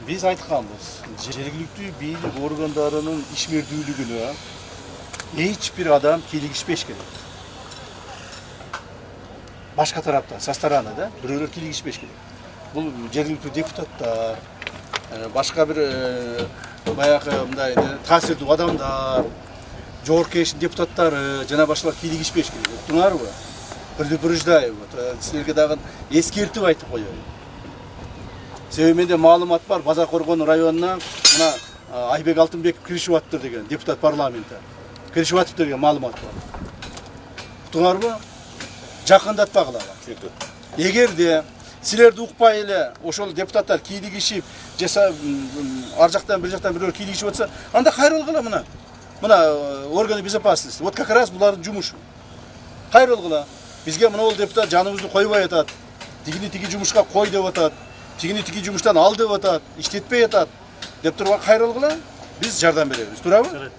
Biz aytkanбыз. Жергиликтүү бийлик органдарынын ишмердүүлүгүнө эч бир адам кийлигишпеш керек. Башка тараптан, со стороны да, бирөөлөр кийлигишпеш керек. Бул жергиликтүү депутаттар, башка бир баягы мындай таасирдүү адамдар, жогорку кеңештин депутаттары жана башкалар кийлигишпеш керек. Уктуңарбы? Предупреждаю, силерге дагы эскертип айтып коеюн. Себеби менде маалымат бар, Базар Коргон районуна мына Айбек Алтынбеков киришип атыптыр деген депутат парламентте. Киришип атыптыр деген маалымат бар. Уктуңарбы? Жакындатпагыла. Эгерде силерди укпай эле ошол депутаттар кийлигишип, ар жактан бир жактан бирөө кийлигишип атса, анда кайрылгыла мына. Мына органы безопасности. Вот как раз булардын жумушу. Кайрылгыла. Бизге мына ол депутат жаныбызды койбой атат. Тиги жумушка кой деп атат. Тиги жумуштан ал деп атат, иштетпей атат деп турган кайрылгыла, биз жардам беребиз. Туурабы?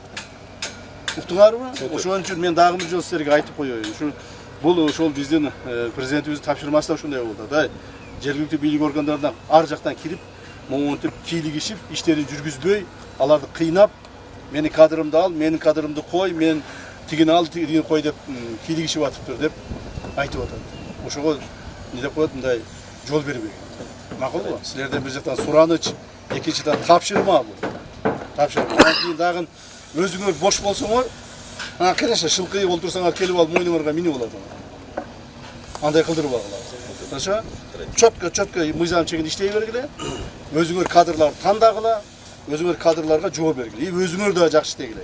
Уктуңарбы? Ошон үчүн мен дагы бир жолу силерге айтып коеюн. Бул ошол биздин президентибиздин тапшырмасы да ушундай болду да. Жергиликтүү бийлик органдарына ар жактан кирип, монтип кийлигишип, иштерин жүргүзбөй, аларды кыйнап, менин кадрымды ал, менин кадрымды кой, мен тигини ал, тигини кой деп кийлигишип атыптыр деп айтып атат. Ошого не деп коет, мындай жол бербей. Макулбу? Силерден бир жактан сураныч, экинчиден тапшырма бул. Тапшырма. Анан кийин дагы өзүңөр бош болсоңор, келеше шылкыйып олтурсаңар келип алып мойнуңарга минип алат. Андай кылдырып алгыла. Таша, чөткө мыйзам чегинде иштей бергиле. Өзүңөр кадрларды тандагыла, өзүңөр кадрларга жооп бергиле. И өзүңөр да жакшы иштегиле.